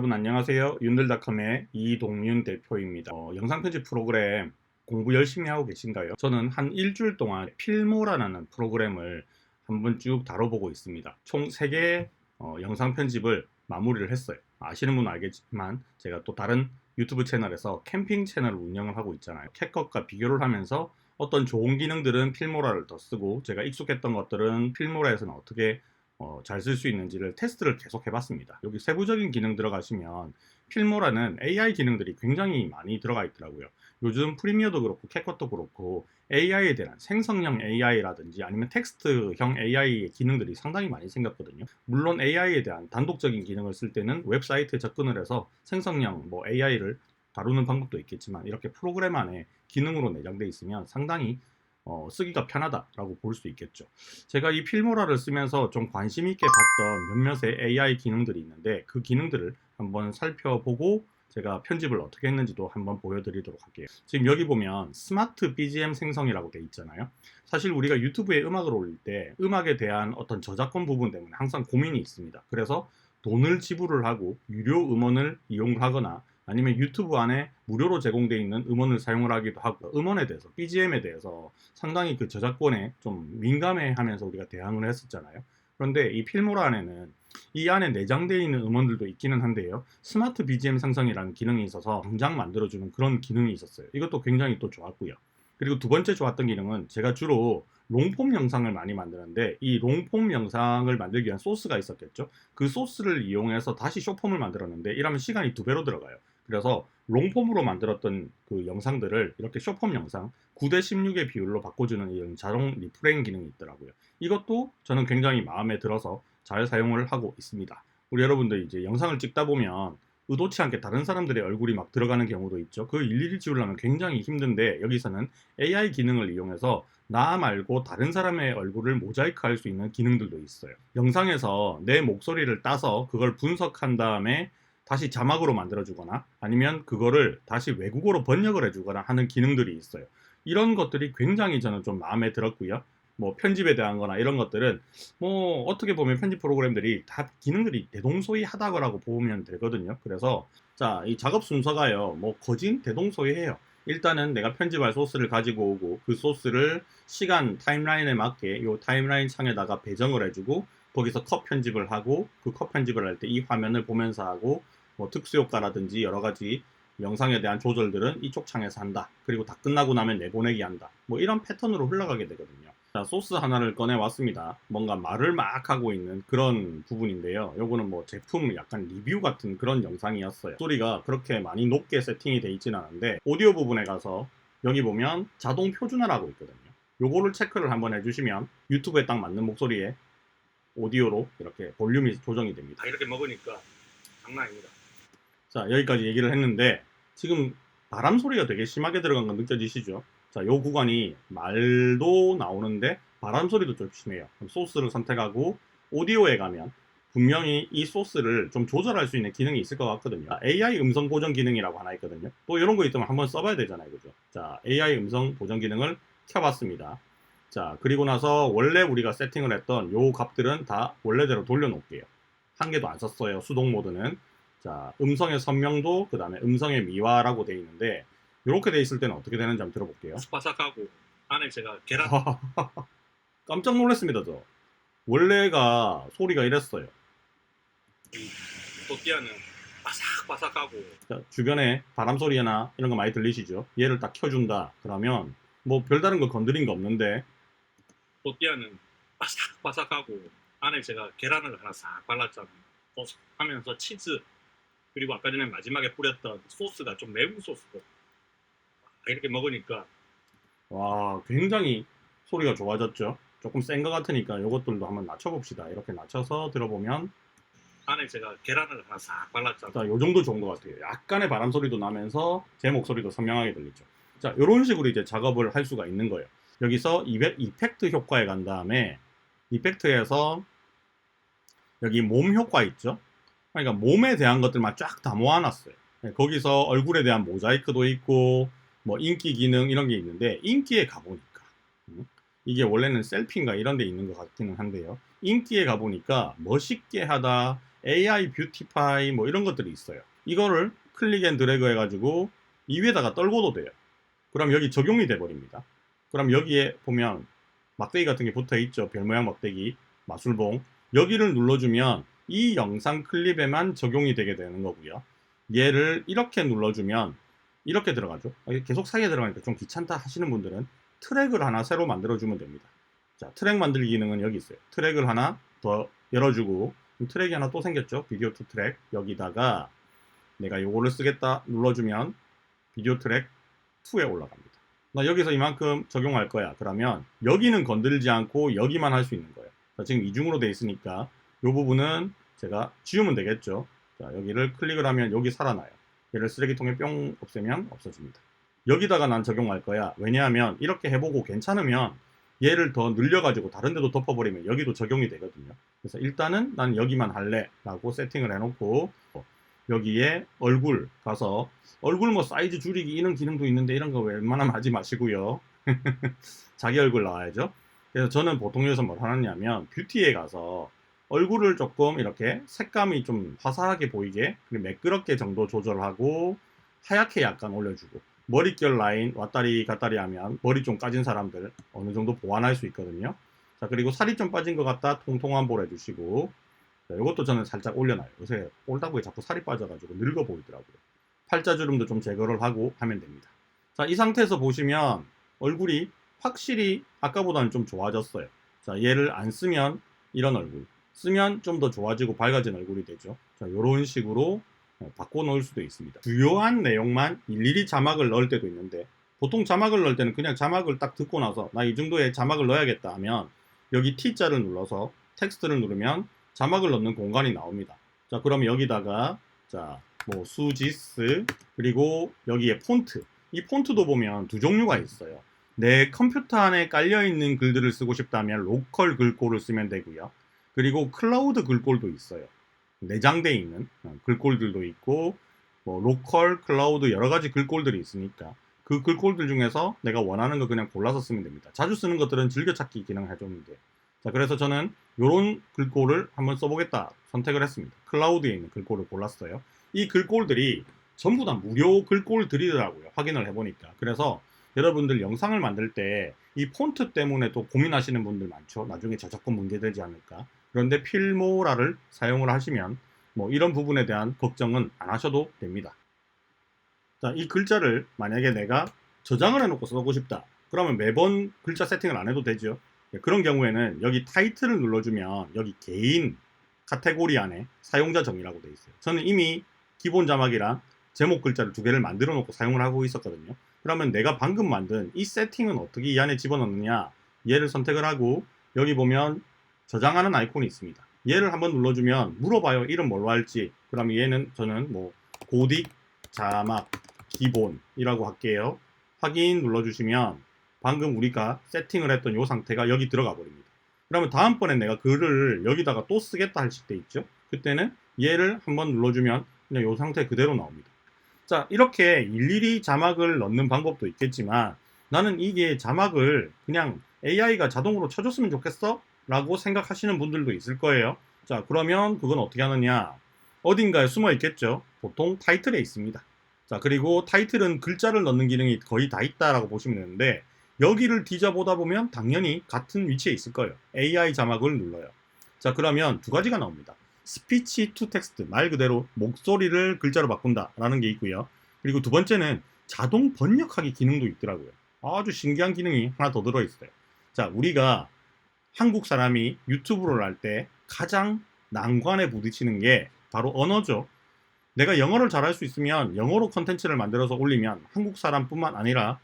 여러분 안녕하세요. 윤들닷컴의 이동윤 대표입니다. 영상 편집 프로그램 공부 열심히 하고 계신가요? 저는 한 일주일 동안 필모라는 프로그램을 한번 쭉 다뤄보고 있습니다. 총 3개의 영상 편집을 마무리를 했어요. 아시는 분은 알겠지만 제가 또 다른 유튜브 채널에서 캠핑 채널을 운영을 하고 있잖아요. 캣컷과 비교를 하면서 어떤 좋은 기능들은 필모라를 더 쓰고 제가 익숙했던 것들은 필모라에서는 어떻게 잘 쓸 수 있는지를 테스트를 계속 해봤습니다. 여기 세부적인 기능 들어가시면 필모라는 AI 기능들이 굉장히 많이 들어가 있더라고요. 요즘 프리미어도 그렇고 캣컷도 그렇고 AI에 대한 생성형 AI라든지 아니면 텍스트형 AI의 기능들이 상당히 많이 생겼거든요. 물론 AI에 대한 단독적인 기능을 쓸 때는 웹사이트에 접근을 해서 생성형 AI를 다루는 방법도 있겠지만 이렇게 프로그램 안에 기능으로 내장되어 있으면 상당히 쓰기가 편하다라고 볼 수 있겠죠. 제가 이 필모라를 쓰면서 좀 관심 있게 봤던 몇몇의 AI 기능들이 있는데 그 기능들을 한번 살펴보고 제가 편집을 어떻게 했는지도 한번 보여드리도록 할게요. 지금 여기 보면 스마트 BGM 생성이라고 돼 있잖아요. 사실 우리가 유튜브에 음악을 올릴 때 음악에 대한 어떤 저작권 부분 때문에 항상 고민이 있습니다. 그래서 돈을 지불을 하고 유료 음원을 이용하거나 아니면 유튜브 안에 무료로 제공되어 있는 음원을 사용을 하기도 하고 음원에 대해서 BGM에 대해서 상당히 그 저작권에 좀 민감해 하면서 우리가 대항을 했었잖아요. 그런데 이 필모라 안에는 이 안에 내장되어 있는 음원들도 있기는 한데요. 스마트 BGM 생성이라는 기능이 있어서 당장 만들어주는 그런 기능이 있었어요. 이것도 굉장히 또 좋았고요. 그리고 두 번째 좋았던 기능은 제가 주로 롱폼 영상을 많이 만드는데 이 롱폼 영상을 만들기 위한 소스가 있었겠죠. 그 소스를 이용해서 다시 숏폼을 만들었는데 이러면 시간이 2배로 들어가요. 그래서 롱폼으로 만들었던 그 영상들을 이렇게 숏폼 영상 9대 16의 비율로 바꿔주는 이런 자동 리프레인 기능이 있더라고요. 이것도 저는 굉장히 마음에 들어서 잘 사용을 하고 있습니다. 우리 여러분들 이제 영상을 찍다 보면 의도치 않게 다른 사람들의 얼굴이 막 들어가는 경우도 있죠. 그 일일이 지우려면 굉장히 힘든데 여기서는 AI 기능을 이용해서 나 말고 다른 사람의 얼굴을 모자이크 할 수 있는 기능들도 있어요. 영상에서 내 목소리를 따서 그걸 분석한 다음에 다시 자막으로 만들어주거나 아니면 그거를 다시 외국어로 번역을 해주거나 하는 기능들이 있어요. 이런 것들이 굉장히 저는 좀 마음에 들었고요. 편집에 대한 거나 이런 것들은 어떻게 보면 편집 프로그램들이 다 기능들이 대동소이하다고 보면 되거든요. 그래서 자, 이 작업 순서가요. 거진 대동소이해요. 일단은 내가 편집할 소스를 가지고 오고 그 소스를 시간 타임라인에 맞게 이 타임라인 창에다가 배정을 해주고 거기서 컷 편집을 하고 그 컷 편집을 할 때 이 화면을 보면서 하고 특수효과라든지 여러 가지 영상에 대한 조절들은 이쪽 창에서 한다. 그리고 다 끝나고 나면 내보내기 한다. 이런 패턴으로 흘러가게 되거든요. 자, 소스 하나를 꺼내 왔습니다. 뭔가 말을 막 하고 있는 그런 부분인데요. 요거는 제품 약간 리뷰 같은 그런 영상이었어요. 소리가 그렇게 많이 높게 세팅이 돼 있진 않은데 오디오 부분에 가서 여기 보면 자동 표준화라고 있거든요. 요거를 체크를 한번 해주시면 유튜브에 딱 맞는 목소리에 오디오로 이렇게 볼륨이 조정이 됩니다. 이렇게 먹으니까 장난 아닙니다. 자, 여기까지 얘기를 했는데 지금 바람 소리가 되게 심하게 들어간 건 느껴지시죠? 자, 요 구간이 말도 나오는데 바람 소리도 좀 심해요. 그럼 소스를 선택하고 오디오에 가면 분명히 이 소스를 좀 조절할 수 있는 기능이 있을 것 같거든요. AI 음성 보정 기능이라고 하나 있거든요. 또 이런 거 있으면 한번 써봐야 되잖아요. 그죠? 자, AI 음성 보정 기능을 켜봤습니다. 자, 그리고 나서 원래 우리가 세팅을 했던 요 값들은 다 원래대로 돌려놓을게요. 한 개도 안 썼어요. 수동 모드는. 자, 음성의 선명도, 그 다음에 음성의 미화라고 돼 있는데 이렇게 돼 있을 때는 어떻게 되는지 한번 들어볼게요. 바삭하고 안에 제가 계란 깜짝 놀랐습니다. 저 원래가 소리가 이랬어요. 또띠아는 바삭바삭하고. 자, 주변에 바람 소리나 이런 거 많이 들리시죠? 얘를 딱 켜준다 그러면 별다른 거 건드린 거 없는데 또띠아는 바삭바삭하고 안에 제가 계란을 하나 싹 발랐잖아요. 하면서 치즈 그리고 아까 전에 마지막에 뿌렸던 소스가 좀 매운 소스고 이렇게 먹으니까 와, 굉장히 소리가 좋아졌죠. 조금 센 것 같으니까 이것들도 한번 낮춰봅시다. 이렇게 낮춰서 들어보면 안에 제가 계란을 하나 싹 발랐잖아요. 자, 요 정도 좋은 것 같아요. 약간의 바람 소리도 나면서 제 목소리도 선명하게 들리죠. 자, 이런 식으로 이제 작업을 할 수가 있는 거예요. 여기서 이펙트 효과에 간 다음에 이펙트에서 여기 몸 효과 있죠. 그러니까 몸에 대한 것들만 쫙 다 모아놨어요. 거기서 얼굴에 대한 모자이크도 있고 인기 기능 이런 게 있는데 인기에 가보니까 이게 원래는 셀피인가 이런 데 있는 것 같기는 한데요. 인기에 가보니까 멋있게 하다, AI 뷰티파이 뭐 이런 것들이 있어요. 이거를 클릭 앤 드래그 해가지고 이 위에다가 떨궈도 돼요. 그럼 여기 적용이 돼 버립니다. 그럼 여기에 보면 막대기 같은 게 붙어 있죠. 별 모양 막대기, 마술봉. 여기를 눌러주면 이 영상 클립에만 적용이 되게 되는 거고요. 얘를 이렇게 눌러주면 이렇게 들어가죠. 계속 사이에 들어가니까 좀 귀찮다 하시는 분들은 트랙을 하나 새로 만들어주면 됩니다. 자, 트랙 만들기 기능은 여기 있어요. 트랙을 하나 더 열어주고 트랙이 하나 또 생겼죠. 비디오 투 트랙. 여기다가 내가 요거를 쓰겠다 눌러주면 비디오 트랙 2에 올라갑니다. 나 여기서 이만큼 적용할 거야. 그러면 여기는 건들지 않고 여기만 할 수 있는 거예요. 자, 지금 이중으로 돼 있으니까 이 부분은 제가 지우면 되겠죠. 자, 여기를 클릭을 하면 여기 살아나요. 얘를 쓰레기통에 뿅 없애면 없어집니다. 여기다가 난 적용할 거야. 왜냐하면 이렇게 해보고 괜찮으면 얘를 더 늘려가지고 다른 데도 덮어버리면 여기도 적용이 되거든요. 그래서 일단은 난 여기만 할래 라고 세팅을 해놓고 여기에 얼굴 가서 얼굴 뭐 사이즈 줄이기 이런 기능도 있는데 이런 거 웬만하면 하지 마시고요. 자기 얼굴 나와야죠. 그래서 저는 보통 여기서 뭘 하느냐면 뷰티에 가서 얼굴을 조금 이렇게 색감이 좀 화사하게 보이게 그리고 매끄럽게 정도 조절하고 하얗게 약간 올려주고 머릿결 라인 왔다리 갔다리 하면 머리 좀 까진 사람들 어느 정도 보완할 수 있거든요. 자, 그리고 살이 좀 빠진 것 같다 통통한 볼 해주시고 이것도 저는 살짝 올려놔요. 요새 볼다보에 자꾸 살이 빠져가지고 늙어 보이더라고요. 팔자주름도 좀 제거를 하고 하면 됩니다. 자, 이 상태에서 보시면 얼굴이 확실히 아까보다는 좀 좋아졌어요. 자, 얘를 안 쓰면 이런 얼굴, 쓰면 좀 더 좋아지고 밝아진 얼굴이 되죠. 자, 이런 식으로 바꿔놓을 수도 있습니다. 주요한 내용만 일일이 자막을 넣을 때도 있는데 보통 자막을 넣을 때는 그냥 자막을 딱 듣고 나서 나 이 정도의 자막을 넣어야겠다 하면 여기 T자를 눌러서 텍스트를 누르면 자막을 넣는 공간이 나옵니다. 자, 그럼 여기다가 자, 뭐 수지스 그리고 여기에 폰트. 이 폰트도 보면 두 종류가 있어요. 내 컴퓨터 안에 깔려 있는 글들을 쓰고 싶다면 로컬 글꼴을 쓰면 되고요. 그리고 클라우드 글꼴도 있어요. 내장되어 있는 글꼴들도 있고 뭐 로컬, 클라우드 여러 가지 글꼴들이 있으니까 그 글꼴들 중에서 내가 원하는 거 그냥 골라서 쓰면 됩니다. 자주 쓰는 것들은 즐겨찾기 기능을 해주면 돼요. 자, 그래서 저는 이런 글꼴을 한번 써보겠다 선택을 했습니다. 클라우드에 있는 글꼴을 골랐어요. 이 글꼴들이 전부 다 무료 글꼴들이더라고요. 확인을 해보니까. 그래서 여러분들 영상을 만들 때 이 폰트 때문에 또 고민하시는 분들 많죠. 나중에 저작권 문제되지 않을까. 그런데 필모라를 사용을 하시면 뭐 이런 부분에 대한 걱정은 안 하셔도 됩니다. 자, 이 글자를 만약에 내가 저장을 해놓고 써보고 싶다. 그러면 매번 글자 세팅을 안 해도 되죠. 그런 경우에는 여기 타이틀을 눌러주면 여기 개인 카테고리 안에 사용자 정의라고 되어 있어요. 저는 이미 기본 자막이랑 제목 글자를 두 개를 만들어 놓고 사용을 하고 있었거든요. 그러면 내가 방금 만든 이 세팅은 어떻게 이 안에 집어넣느냐, 얘를 선택을 하고 여기 보면 저장하는 아이콘이 있습니다. 얘를 한번 눌러주면 물어봐요. 이름 뭘로 할지. 그러면 얘는 저는 뭐 고딕 자막 기본이라고 할게요. 확인 눌러주시면 방금 우리가 세팅을 했던 이 상태가 여기 들어가 버립니다. 그러면 다음번에 내가 글을 여기다가 또 쓰겠다 하실 때 있죠. 그때는 얘를 한번 눌러주면 그냥 이 상태 그대로 나옵니다. 자, 이렇게 일일이 자막을 넣는 방법도 있겠지만 나는 이게 자막을 그냥 AI가 자동으로 쳐줬으면 좋겠어? 라고 생각하시는 분들도 있을 거예요. 자, 그러면 그건 어떻게 하느냐? 어딘가에 숨어 있겠죠. 보통 타이틀에 있습니다. 자, 그리고 타이틀은 글자를 넣는 기능이 거의 다 있다라고 보시면 되는데 여기를 뒤져보다 보면 당연히 같은 위치에 있을 거예요. AI 자막을 눌러요. 자, 그러면 두 가지가 나옵니다. 스피치 투 텍스트, 말 그대로 목소리를 글자로 바꾼다 라는 게 있고요. 그리고 두 번째는 자동 번역하기 기능도 있더라고요. 아주 신기한 기능이 하나 더 들어있어요. 자, 우리가 한국 사람이 유튜브를 할 때 가장 난관에 부딪히는 게 바로 언어죠. 내가 영어를 잘할 수 있으면 영어로 컨텐츠를 만들어서 올리면 한국 사람뿐만 아니라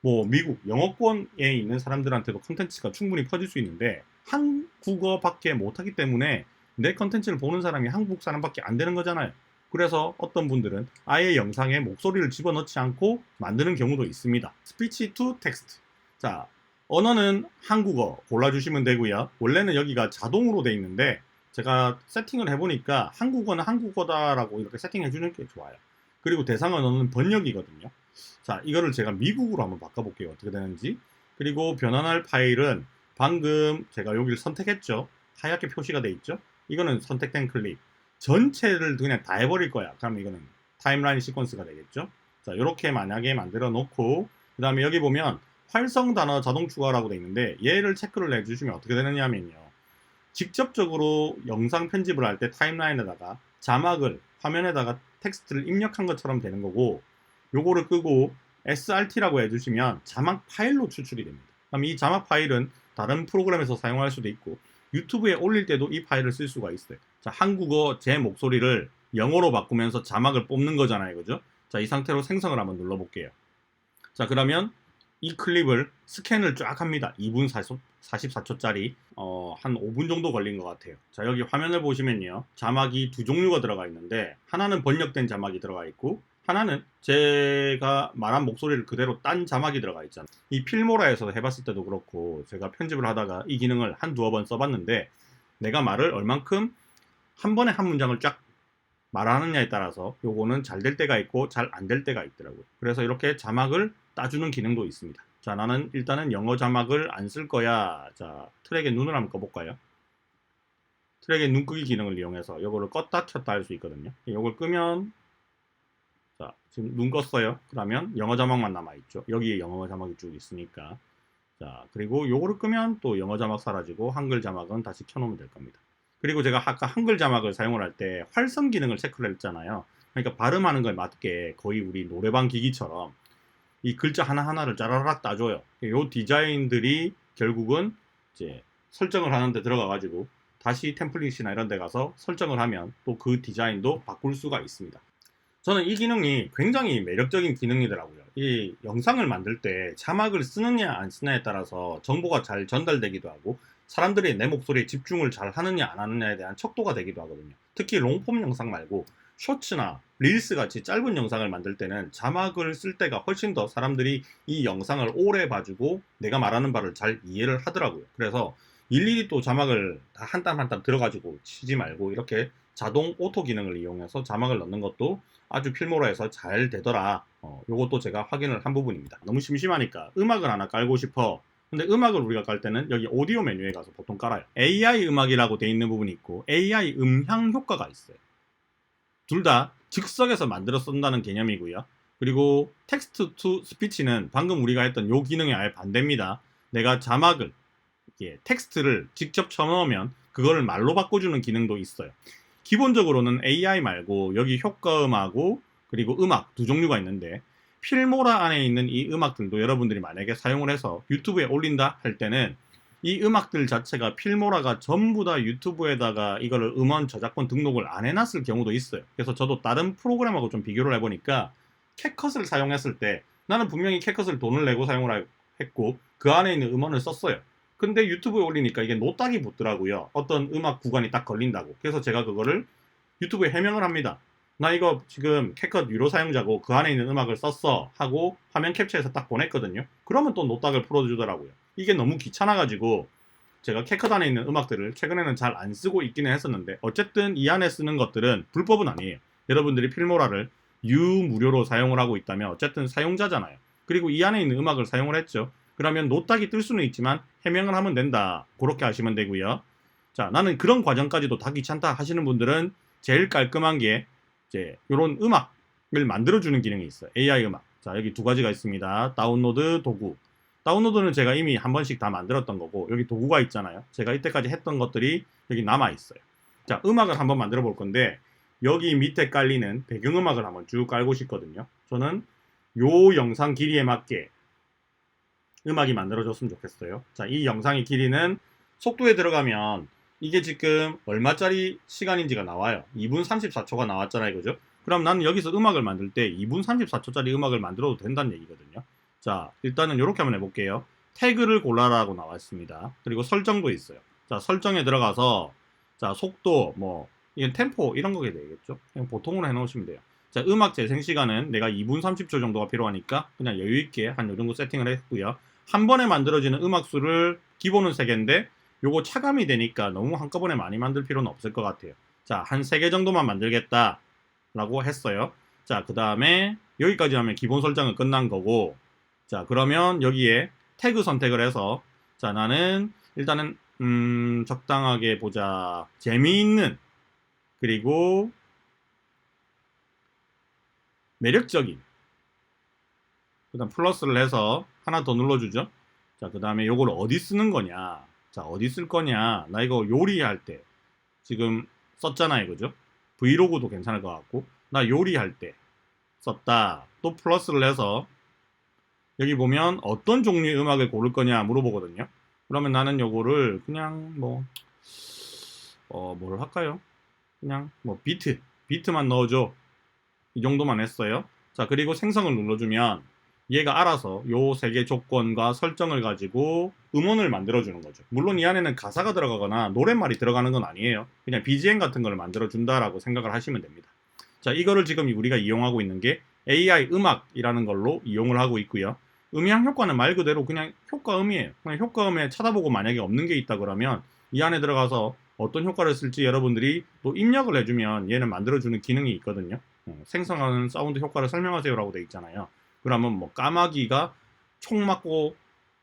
뭐 미국 영어권에 있는 사람들한테도 컨텐츠가 충분히 퍼질 수 있는데 한국어밖에 못하기 때문에 내 컨텐츠를 보는 사람이 한국 사람밖에 안 되는 거잖아요. 그래서 어떤 분들은 아예 영상에 목소리를 집어넣지 않고 만드는 경우도 있습니다. 스피치 투 텍스트. 자, 언어는 한국어 골라주시면 되고요. 원래는 여기가 자동으로 돼 있는데 제가 세팅을 해보니까 한국어는 한국어다라고 이렇게 세팅해 주는 게 좋아요. 그리고 대상 언어는 번역이거든요. 자, 이거를 제가 미국으로 한번 바꿔볼게요. 어떻게 되는지. 그리고 변환할 파일은 방금 제가 여기를 선택했죠. 하얗게 표시가 돼 있죠. 이거는 선택된 클립. 전체를 그냥 다 해버릴 거야. 그럼 이거는 타임라인 시퀀스가 되겠죠. 자, 이렇게 만약에 만들어 놓고 그 다음에 여기 보면 활성 단어 자동 추가라고 돼 있는데 얘를 체크를 해주시면 어떻게 되느냐면요. 직접적으로 영상 편집을 할 때 타임라인에다가 자막을 화면에다가 텍스트를 입력한 것처럼 되는 거고, 요거를 끄고 SRT라고 해주시면 자막 파일로 추출이 됩니다. 그럼 이 자막 파일은 다른 프로그램에서 사용할 수도 있고 유튜브에 올릴 때도 이 파일을 쓸 수가 있어요. 자, 한국어 제 목소리를 영어로 바꾸면서 자막을 뽑는 거잖아요, 그죠? 자, 이 상태로 생성을 한번 눌러볼게요. 자, 그러면 이 클립을 스캔을 쫙 합니다. 2분 44초짜리 한 5분 정도 걸린 것 같아요. 자, 여기 화면을 보시면요, 자막이 두 종류가 들어가 있는데 하나는 번역된 자막이 들어가 있고 하나는 제가 말한 목소리를 그대로 딴 자막이 들어가 있잖아요. 이 필모라에서 해봤을 때도 그렇고 제가 편집을 하다가 이 기능을 한 두어 번 써봤는데 내가 말을 얼만큼 한 번에 한 문장을 쫙 말하느냐에 따라서 요거는 잘 될 때가 있고 잘 안 될 때가 있더라고요. 그래서 이렇게 자막을 따주는 기능도 있습니다. 자, 나는 일단은 영어 자막을 안 쓸 거야. 자, 트랙에 눈을 한번 꺼볼까요? 트랙의 눈 끄기 기능을 이용해서 요거를 껐다 켰다 할 수 있거든요. 요걸 끄면, 자, 지금 눈 껐어요. 그러면 영어 자막만 남아있죠. 여기에 영어 자막이 쭉 있으니까. 자, 그리고 요거를 끄면 또 영어 자막 사라지고 한글 자막은 다시 켜놓으면 될 겁니다. 그리고 제가 아까 한글 자막을 사용을 할 때 활성 기능을 체크를 했잖아요. 그러니까 발음하는 거에 맞게 거의 우리 노래방 기기처럼 이 글자 하나하나를 짜라락 따줘요. 요 디자인들이 결국은 이제 설정을 하는데 들어가가지고 다시 템플릿이나 이런 데 가서 설정을 하면 또 그 디자인도 바꿀 수가 있습니다. 저는 이 기능이 굉장히 매력적인 기능이더라고요. 이 영상을 만들 때 자막을 쓰느냐 안 쓰느냐에 따라서 정보가 잘 전달되기도 하고 사람들이 내 목소리에 집중을 잘 하느냐 안 하느냐에 대한 척도가 되기도 하거든요. 특히 롱폼 영상 말고 쇼츠나 릴스 같이 짧은 영상을 만들 때는 자막을 쓸 때가 훨씬 더 사람들이 이 영상을 오래 봐주고 내가 말하는 바를 잘 이해를 하더라고요. 그래서 일일이 또 자막을 다 한 땀 한 땀 들어가지고 치지 말고 이렇게 자동 오토 기능을 이용해서 자막을 넣는 것도 아주 필모라해서 잘 되더라. 요것도 제가 확인을 한 부분입니다. 너무 심심하니까 음악을 하나 깔고 싶어. 근데 음악을 우리가 깔 때는 여기 오디오 메뉴에 가서 보통 깔아요. AI 음악이라고 돼 있는 부분이 있고 AI 음향 효과가 있어요. 둘 다 즉석에서 만들어 쓴다는 개념이고요. 그리고 텍스트 투 스피치는 방금 우리가 했던 요 기능이 아예 반대입니다. 내가 자막을 텍스트를 직접 쳐넣으면 그거를 말로 바꿔주는 기능도 있어요. 기본적으로는 AI 말고 여기 효과음하고 그리고 음악 두 종류가 있는데 필모라 안에 있는 이 음악들도 여러분들이 만약에 사용을 해서 유튜브에 올린다 할 때는 이 음악들 자체가 필모라가 전부 다 유튜브에다가 이거를 음원 저작권 등록을 안 해놨을 경우도 있어요. 그래서 저도 다른 프로그램하고 좀 비교를 해보니까 캣컷을 사용했을 때 나는 분명히 캣컷을 돈을 내고 사용을 했고 그 안에 있는 음원을 썼어요. 근데 유튜브에 올리니까 이게 노딱이 붙더라고요. 어떤 음악 구간이 딱 걸린다고. 그래서 제가 그거를 유튜브에 해명을 합니다. 나 이거 지금 캣컷 유료 사용자고 그 안에 있는 음악을 썼어 하고 화면 캡처해서 딱 보냈거든요. 그러면 또 노딱을 풀어주더라고요. 이게 너무 귀찮아가지고 제가 캣컷 안에 있는 음악들을 최근에는 잘 안 쓰고 있기는 했었는데 어쨌든 이 안에 쓰는 것들은 불법은 아니에요. 여러분들이 필모라를 유무료로 사용을 하고 있다면 어쨌든 사용자잖아요. 그리고 이 안에 있는 음악을 사용을 했죠. 그러면 노딱이 뜰 수는 있지만 해명을 하면 된다. 그렇게 하시면 되고요. 자, 나는 그런 과정까지도 다 귀찮다 하시는 분들은 제일 깔끔한 게 이제 이런 음악을 만들어주는 기능이 있어요. AI 음악. 자, 여기 두 가지가 있습니다. 다운로드, 도구. 다운로드는 제가 이미 한 번씩 다 만들었던 거고 여기 도구가 있잖아요. 제가 이때까지 했던 것들이 여기 남아 있어요. 자, 음악을 한번 만들어 볼 건데 여기 밑에 깔리는 배경음악을 한번 쭉 깔고 싶거든요. 저는 요 영상 길이에 맞게 음악이 만들어졌으면 좋겠어요. 자, 이 영상의 길이는 속도에 들어가면 이게 지금 얼마짜리 시간인지가 나와요. 2분 34초가 나왔잖아요. 그죠? 그럼 나는 여기서 음악을 만들 때 2분 34초짜리 음악을 만들어도 된다는 얘기거든요. 자, 일단은 이렇게 한번 해볼게요. 태그를 골라라고 나와 있습니다. 그리고 설정도 있어요. 자, 설정에 들어가서 자, 속도, 뭐 이건 템포 이런 거게 되겠죠. 그냥 보통으로 해놓으시면 돼요. 자, 음악 재생 시간은 내가 2분 30초 정도가 필요하니까 그냥 여유있게 한 요 정도 세팅을 했고요. 한 번에 만들어지는 음악 수를 기본은 3개인데 요거 차감이 되니까 너무 한꺼번에 많이 만들 필요는 없을 것 같아요. 자, 한 3개 정도만 만들겠다 라고 했어요. 자, 그 다음에 여기까지 하면 기본 설정은 끝난 거고 자, 그러면 여기에 태그 선택을 해서 자, 나는 일단은 적당하게 보자. 재미있는 그리고 매력적인, 그 다음 플러스를 해서 하나 더 눌러주죠. 자, 그 다음에 요걸 어디 쓰는 거냐. 자, 어디 쓸 거냐. 나 이거 요리할 때 지금 썼잖아요, 그죠? 브이로그도 괜찮을 것 같고, 나 요리할 때 썼다. 또 플러스를 해서 여기 보면 어떤 종류의 음악을 고를 거냐 물어보거든요. 그러면 나는 요거를 그냥 뭘 할까요? 그냥 비트만 넣어줘. 이 정도만 했어요. 자, 그리고 생성을 눌러주면 얘가 알아서 요 세 개 조건과 설정을 가지고 음원을 만들어주는 거죠. 물론 이 안에는 가사가 들어가거나 노랫말이 들어가는 건 아니에요. 그냥 BGM 같은 걸 만들어준다라고 생각을 하시면 됩니다. 자, 이거를 지금 우리가 이용하고 있는 게 AI 음악이라는 걸로 이용을 하고 있고요. 음향 효과는 말 그대로 그냥 효과음이에요. 그냥 효과음에 찾아보고 만약에 없는 게 있다 그러면 이 안에 들어가서 어떤 효과를 쓸지 여러분들이 또 입력을 해주면 얘는 만들어주는 기능이 있거든요. 생성하는 사운드 효과를 설명하세요라고 돼 있잖아요. 그러면 뭐 까마귀가 총 맞고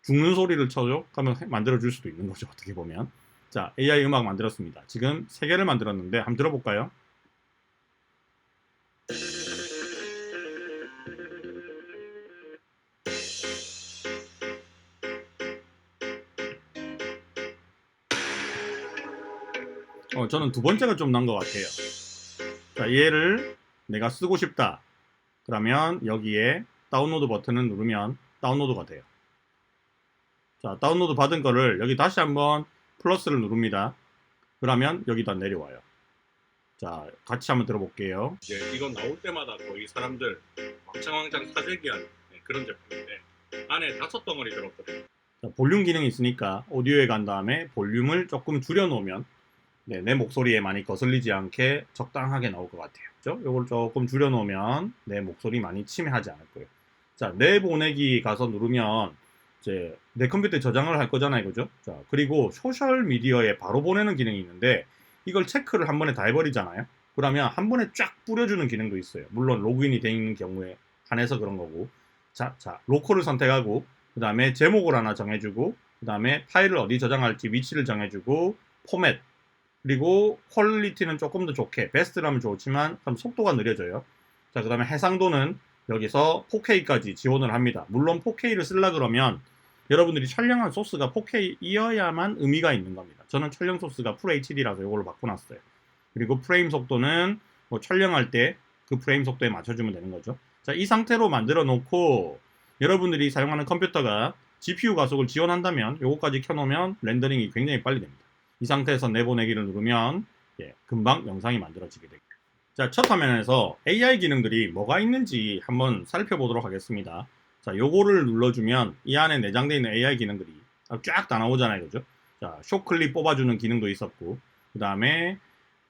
죽는 소리를 쳐줘? 그러면 만들어줄 수도 있는 거죠. 어떻게 보면. 자, AI 음악 만들었습니다. 지금 3개를 만들었는데 한번 들어볼까요? 저는 두 번째가 좀 난 것 같아요. 자, 얘를 내가 쓰고 싶다. 그러면 여기에 다운로드 버튼을 누르면 다운로드가 돼요. 자, 다운로드 받은 거를 여기 다시 한번 플러스를 누릅니다. 그러면 여기다 내려와요. 자, 같이 한번 들어볼게요. 이제 이건 나올 때마다 거의 사람들 왕창왕창 사재기하는 그런 제품인데 안에 5덩어리 들었거든요. 자, 볼륨 기능이 있으니까 오디오에 간 다음에 볼륨을 조금 줄여놓으면 내 목소리에 많이 거슬리지 않게 적당하게 나올 것 같아요. 그죠? 이걸 조금 줄여놓으면 내 목소리 많이 침해하지 않을 거예요. 자, 내보내기 가서 누르면 이제 내 컴퓨터에 저장을 할 거잖아요. 그죠? 자, 그리고 소셜 미디어에 바로 보내는 기능이 있는데 이걸 체크를 한 번에 다 해버리잖아요. 그러면 한 번에 쫙 뿌려주는 기능도 있어요. 물론 로그인이 되어 있는 경우에 한해서 그런 거고. 자, 로컬을 선택하고 그 다음에 제목을 하나 정해주고 그 다음에 파일을 어디 저장할지 위치를 정해주고 포맷 그리고 퀄리티는 조금 더 좋게 베스트라면 좋지만 속도가 느려져요. 자, 그 다음에 해상도는 여기서 4K까지 지원을 합니다. 물론 4K를 쓰려 그러면 여러분들이 촬영한 소스가 4K이어야만 의미가 있는 겁니다. 저는 촬영 소스가 FHD라서 이걸로 바꿔놨어요. 그리고 프레임 속도는 뭐 촬영할 때 그 프레임 속도에 맞춰주면 되는 거죠. 자, 이 상태로 만들어 놓고 여러분들이 사용하는 컴퓨터가 GPU 가속을 지원한다면 요거까지 켜놓으면 렌더링이 굉장히 빨리 됩니다. 이 상태에서 내보내기를 누르면 금방 영상이 만들어지게 됩니다. 자, 첫 화면에서 AI 기능들이 뭐가 있는지 한번 살펴보도록 하겠습니다. 자, 요거를 눌러주면 이 안에 내장되어 있는 AI 기능들이 쫙 다 나오잖아요. 그죠? 자, 쇼클립 뽑아주는 기능도 있었고 그 다음에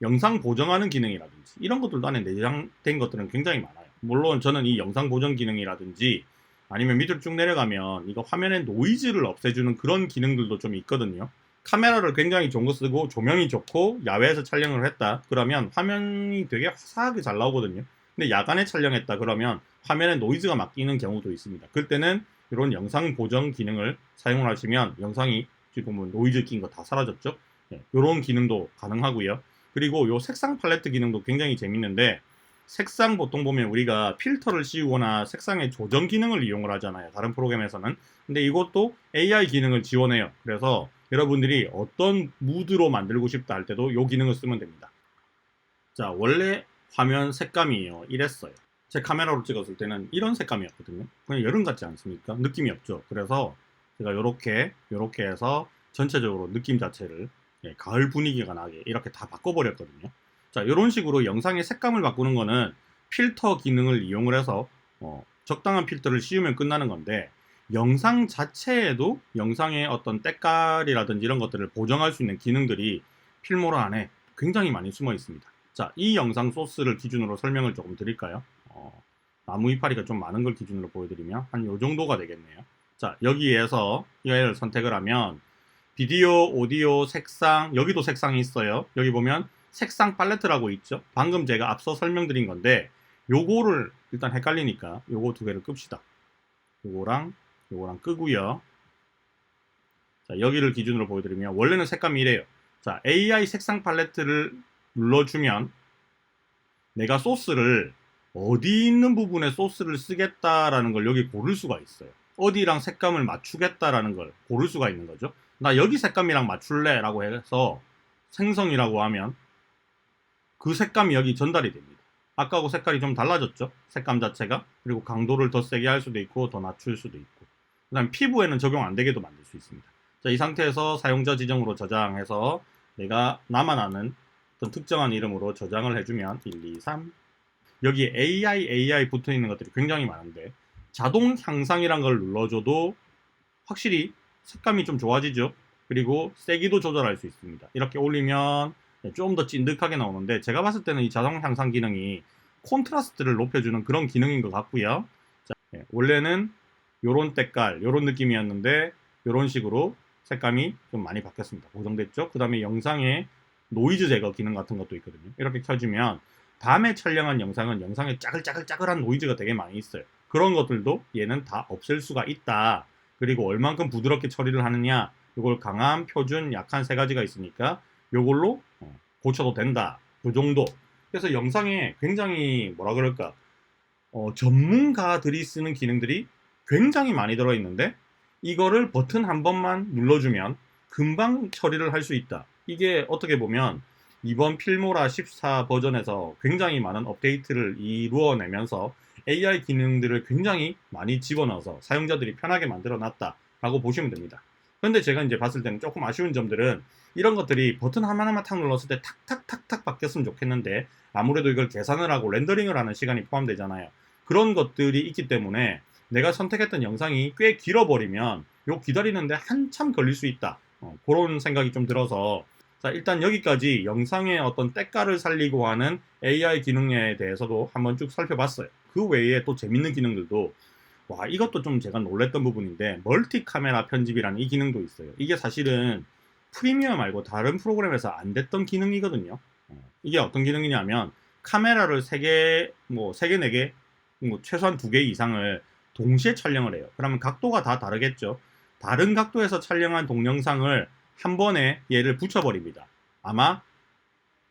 영상 보정하는 기능이라든지 이런 것들도 안에 내장된 것들은 굉장히 많아요. 물론 저는 이 영상 보정 기능이라든지 아니면 밑으로 쭉 내려가면 이거 화면에 노이즈를 없애주는 그런 기능들도 좀 있거든요. 카메라를 굉장히 좋은 거 쓰고 조명이 좋고 야외에서 촬영을 했다 그러면 화면이 되게 화사하게 잘 나오거든요. 근데 야간에 촬영했다 그러면 화면에 노이즈가 맡기는 경우도 있습니다. 그때는 이런 영상 보정 기능을 사용을 하시면 영상이 지금 뭐 노이즈 낀 거 다 사라졌죠. 이런 기능도 가능하고요. 그리고 요 색상 팔레트 기능도 굉장히 재밌는데 색상 보통 보면 우리가 필터를 씌우거나 색상의 조정 기능을 이용을 하잖아요. 다른 프로그램에서는. 근데 이것도 AI 기능을 지원해요. 그래서 여러분들이 어떤 무드로 만들고 싶다 할 때도 이 기능을 쓰면 됩니다. 자, 원래 화면 색감이에요. 이랬어요. 제 카메라로 찍었을 때는 이런 색감이었거든요. 그냥 여름 같지 않습니까? 느낌이 없죠. 그래서 제가 요렇게 해서 전체적으로 느낌 자체를 가을 분위기가 나게 이렇게 다 바꿔버렸거든요. 자, 이런 식으로 영상의 색감을 바꾸는 거는 필터 기능을 이용을 해서 적당한 필터를 씌우면 끝나는 건데 영상 자체에도 영상의 어떤 때깔이라든지 이런 것들을 보정할 수 있는 기능들이 필모라 안에 굉장히 많이 숨어 있습니다. 자, 이 영상 소스를 기준으로 설명을 조금 드릴까요? 나무 이파리가 좀 많은 걸 기준으로 보여드리면 한 요 정도가 되겠네요. 자, 여기에서 얘를 선택을 하면 비디오, 오디오, 색상, 여기도 색상이 있어요. 여기 보면 색상 팔레트라고 있죠. 방금 제가 앞서 설명드린 건데 요거를 일단 헷갈리니까 요거 두 개를 끕시다. 요거랑 끄고요. 자, 여기를 기준으로 보여드리면 원래는 색감이 이래요. 자, AI 색상 팔레트를 눌러주면 내가 소스를 어디 있는 부분에 소스를 쓰겠다라는 걸 여기 고를 수가 있어요. 어디랑 색감을 맞추겠다라는 걸 고를 수가 있는 거죠. 나 여기 색감이랑 맞출래 라고 해서 생성이라고 하면 그 색감이 여기 전달이 됩니다. 아까하고 색깔이 좀 달라졌죠? 색감 자체가. 그리고 강도를 더 세게 할 수도 있고 더 낮출 수도 있고. 그 다음에 피부에는 적용 안 되게도 만들 수 있습니다. 자, 이 상태에서 사용자 지정으로 저장해서 내가 나만 아는 어떤 특정한 이름으로 저장을 해주면 1, 2, 3 여기에 AI 붙어 있는 것들이 굉장히 많은데 자동 향상이란 걸 눌러줘도 확실히 색감이 좀 좋아지죠. 그리고 세기도 조절할 수 있습니다. 이렇게 올리면 좀 더 찐득하게 나오는데 제가 봤을 때는 이 자동 향상 기능이 콘트라스트를 높여주는 그런 기능인 것 같고요. 자, 원래는 요런 때깔, 요런 느낌이었는데 요런 식으로 색감이 좀 많이 바뀌었습니다. 고정됐죠? 그 다음에 영상에 노이즈 제거 기능 같은 것도 있거든요. 이렇게 켜주면 밤에 촬영한 영상은 영상에 짜글짜글짜글한 노이즈가 되게 많이 있어요. 그런 것들도 얘는 다 없앨 수가 있다. 그리고 얼만큼 부드럽게 처리를 하느냐, 이걸 강한, 표준, 약한 세 가지가 있으니까 이걸로 고쳐도 된다. 그 정도. 그래서 영상에 굉장히 뭐라 그럴까, 전문가들이 쓰는 기능들이 굉장히 많이 들어있는데 이거를 버튼 한 번만 눌러주면 금방 처리를 할 수 있다. 이게 어떻게 보면 이번 필모라 14 버전에서 굉장히 많은 업데이트를 이루어내면서 AI 기능들을 굉장히 많이 집어넣어서 사용자들이 편하게 만들어 놨다라고 보시면 됩니다. 근데 제가 이제 봤을 때는 조금 아쉬운 점들은 이런 것들이 버튼 하나하나 탁 눌렀을 때 탁탁탁탁 바뀌었으면 좋겠는데 아무래도 이걸 계산을 하고 렌더링을 하는 시간이 포함되잖아요. 그런 것들이 있기 때문에 내가 선택했던 영상이 꽤 길어버리면 요 기다리는데 한참 걸릴 수 있다. 그런 생각이 좀 들어서 자, 일단 여기까지 영상의 어떤 때깔을 살리고 하는 AI 기능에 대해서도 한번 쭉 살펴봤어요. 그 외에 또 재밌는 기능들도 와, 이것도 좀 제가 놀랬던 부분인데 멀티 카메라 편집이라는 이 기능도 있어요. 이게 사실은 프리미어 말고 다른 프로그램에서 안 됐던 기능이거든요. 이게 어떤 기능이냐면 카메라를 3개, 뭐 3개, 4개, 뭐 최소한 2개 이상을 동시에 촬영을 해요. 그러면 각도가 다 다르겠죠. 다른 각도에서 촬영한 동영상을 한 번에 얘를 붙여버립니다. 아마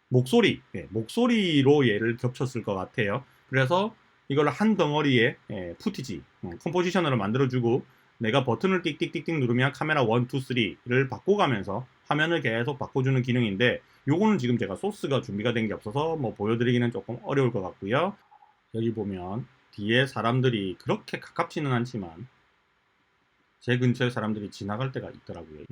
목소리, 목소리로 얘를 겹쳤을 것 같아요. 그래서 이걸 한 덩어리에 푸티지, 컴포지션으로 만들어주고 내가 버튼을 띡띡띡띡 누르면 카메라 1, 2, 3를 바꿔가면서 화면을 계속 바꿔주는 기능인데 요거는 지금 제가 소스가 준비가 된 게 없어서 뭐 보여드리기는 조금 어려울 것 같고요. 여기 보면 뒤에 사람들이 그렇게 가깝지는 않지만 제 근처에 사람들이 지나갈 때가 있더라고요.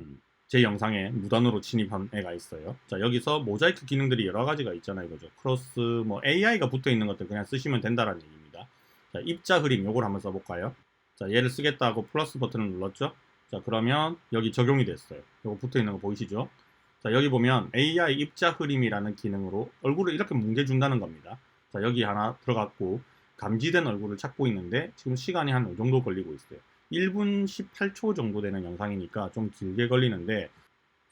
제 영상에 무단으로 침입한 애가 있어요. 자, 여기서 모자이크 기능들이 여러 가지가 있잖아요. 그죠? 크로스, 뭐 AI가 붙어 있는 것들 그냥 쓰시면 된다라는 얘기입니다. 자, 입자 흐림 요걸 한번 써볼까요? 자, 얘를 쓰겠다고 플러스 버튼을 눌렀죠? 자, 그러면 여기 적용이 됐어요. 요거 붙어 있는 거 보이시죠? 자, 여기 보면 AI 입자 흐림이라는 기능으로 얼굴을 이렇게 뭉개준다는 겁니다. 자, 여기 하나 들어갔고 감지된 얼굴을 찾고 있는데 지금 시간이 한 이 정도 걸리고 있어요. 1분 18초 정도 되는 영상이니까 좀 길게 걸리는데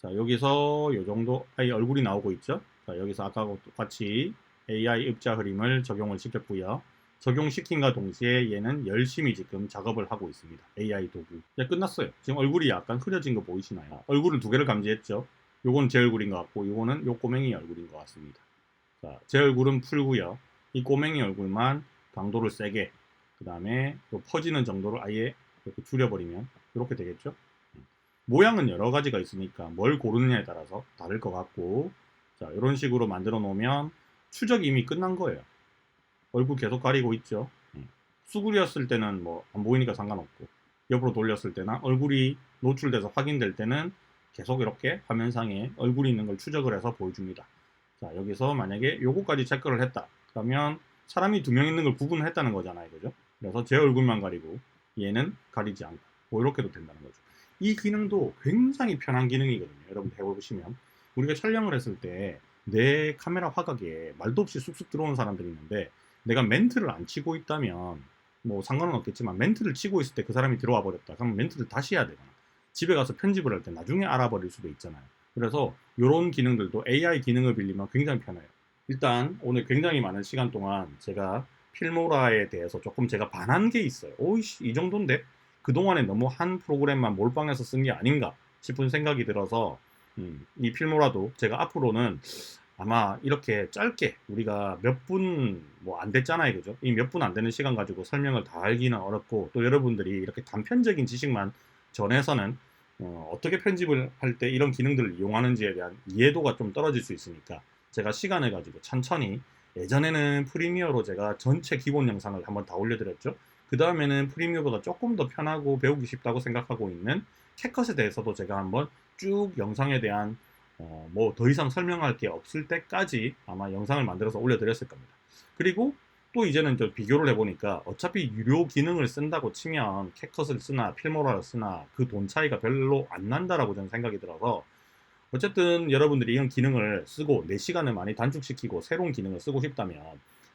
자, 여기서 요 정도 얼굴이 나오고 있죠. 자, 여기서 아까하고 똑같이 AI 입자 흐림을 적용을 시켰고요. 적용시킨과 동시에 얘는 열심히 지금 작업을 하고 있습니다. AI 도구. 네, 끝났어요. 지금 얼굴이 약간 흐려진 거 보이시나요? 얼굴을 2개를 감지했죠. 요건 제 얼굴인 것 같고 요거는 요 꼬맹이 얼굴인 것 같습니다. 자, 제 얼굴은 풀고요. 이 꼬맹이 얼굴만 강도를 세게 그 다음에 퍼지는 정도를 아예 이렇게 줄여버리면 이렇게 되겠죠. 모양은 여러 가지가 있으니까 뭘 고르느냐에 따라서 다를 것 같고 자, 이런 식으로 만들어 놓으면 추적이 이미 끝난 거예요. 얼굴 계속 가리고 있죠. 수그렸을 때는 뭐 안 보이니까 상관없고 옆으로 돌렸을 때나 얼굴이 노출돼서 확인될 때는 계속 이렇게 화면상에 얼굴이 있는 걸 추적을 해서 보여줍니다. 자, 여기서 만약에 요거까지 체크를 했다. 그러면 사람이 2명 있는 걸 구분을 했다는 거잖아요. 그죠? 그래서 제 얼굴만 가리고 얘는 가리지 않고 뭐 이렇게도 된다는 거죠. 이 기능도 굉장히 편한 기능이거든요. 여러분 해보시면 우리가 촬영을 했을 때 내 카메라 화각에 말도 없이 쑥쑥 들어오는 사람들이 있는데 내가 멘트를 안 치고 있다면 뭐 상관은 없겠지만 멘트를 치고 있을 때 그 사람이 들어와 버렸다. 그럼 멘트를 다시 해야 되거나 집에 가서 편집을 할 때 나중에 알아버릴 수도 있잖아요. 그래서 이런 기능들도 AI 기능을 빌리면 굉장히 편해요. 일단 오늘 굉장히 많은 시간 동안 제가 필모라에 대해서 조금 제가 반한 게 있어요. 오이씨 이 정도인데 그동안에 너무 한 프로그램만 몰빵해서 쓴 게 아닌가 싶은 생각이 들어서 이 필모라도 제가 앞으로는 아마 이렇게 짧게 우리가 몇 분 뭐 안 됐잖아요. 그죠? 이 몇 분 안 되는 시간 가지고 설명을 다 알기는 어렵고 또 여러분들이 이렇게 단편적인 지식만 전해서는 어떻게 편집을 할 때 이런 기능들을 이용하는지에 대한 이해도가 좀 떨어질 수 있으니까 제가 시간을 가지고 천천히 예전에는 프리미어로 제가 전체 기본 영상을 한번 다 올려드렸죠. 그 다음에는 프리미어보다 조금 더 편하고 배우기 쉽다고 생각하고 있는 캣컷에 대해서도 제가 한번 쭉 영상에 대한 뭐 더 이상 설명할 게 없을 때까지 아마 영상을 만들어서 올려드렸을 겁니다. 그리고 또 이제는 좀 비교를 해보니까 어차피 유료 기능을 쓴다고 치면 캣컷을 쓰나 필모라를 쓰나 그 돈 차이가 별로 안 난다라고 저는 생각이 들어서 어쨌든 여러분들이 이런 기능을 쓰고 내 시간을 많이 단축시키고 새로운 기능을 쓰고 싶다면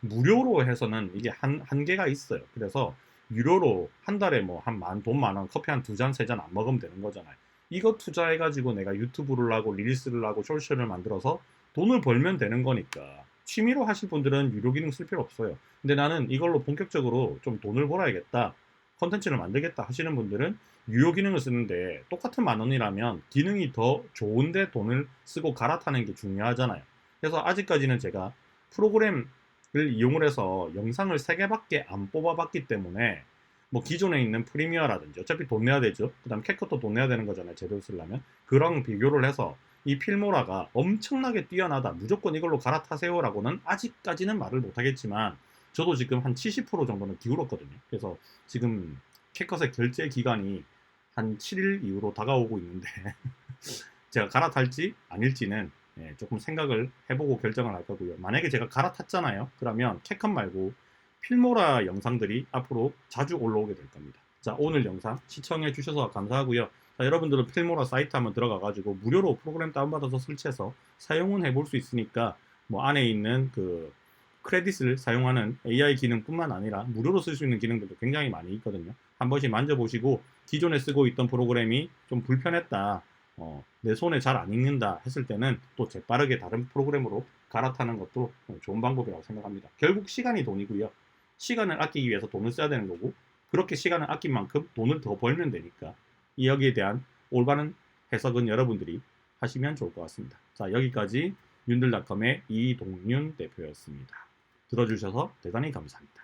무료로 해서는 이게 한계가 있어요. 그래서 유료로 한 달에 뭐 돈 많은 커피 한 두 잔, 세 잔 안 먹으면 되는 거잖아요. 이거 투자해가지고 내가 유튜브를 하고 릴리스를 하고 쇼츠를 만들어서 돈을 벌면 되는 거니까 취미로 하실 분들은 유료 기능 쓸 필요 없어요. 근데 나는 이걸로 본격적으로 좀 돈을 벌어야겠다, 컨텐츠를 만들겠다 하시는 분들은 유료 기능을 쓰는데 똑같은 10,000원이라면 기능이 더 좋은데 돈을 쓰고 갈아타는 게 중요하잖아요. 그래서 아직까지는 제가 프로그램을 이용을 해서 영상을 3개밖에 안 뽑아봤기 때문에 뭐 기존에 있는 프리미어라든지 어차피 돈 내야 되죠. 그 다음 캣컷도 돈 내야 되는 거잖아요. 제대로 쓰려면. 그랑 비교를 해서 이 필모라가 엄청나게 뛰어나다, 무조건 이걸로 갈아타세요 라고는 아직까지는 말을 못하겠지만 저도 지금 한 70% 정도는 기울었거든요. 그래서 지금 캣컷의 결제 기간이 한 7일 이후로 다가오고 있는데 제가 갈아탈지 아닐지는 조금 생각을 해보고 결정을 할 거고요. 만약에 제가 갈아탔잖아요. 그러면 캣컷 말고 필모라 영상들이 앞으로 자주 올라오게 될 겁니다. 자, 오늘 영상 시청해 주셔서 감사하고요. 자, 여러분들은 필모라 사이트 한번 들어가 가지고 무료로 프로그램 다운받아서 설치해서 사용은 해볼 수 있으니까 뭐 안에 있는 그 크레딧을 사용하는 AI 기능뿐만 아니라 무료로 쓸 수 있는 기능들도 굉장히 많이 있거든요. 한 번씩 만져보시고 기존에 쓰고 있던 프로그램이 좀 불편했다, 내 손에 잘 안 읽는다 했을 때는 또 재빠르게 다른 프로그램으로 갈아타는 것도 좋은 방법이라고 생각합니다. 결국 시간이 돈이고요. 시간을 아끼기 위해서 돈을 써야 되는 거고 그렇게 시간을 아낀 만큼 돈을 더 벌면 되니까 이 여기에 대한 올바른 해석은 여러분들이 하시면 좋을 것 같습니다. 자, 여기까지 윤들닷컴의 이동윤 대표였습니다. 들어주셔서 대단히 감사합니다.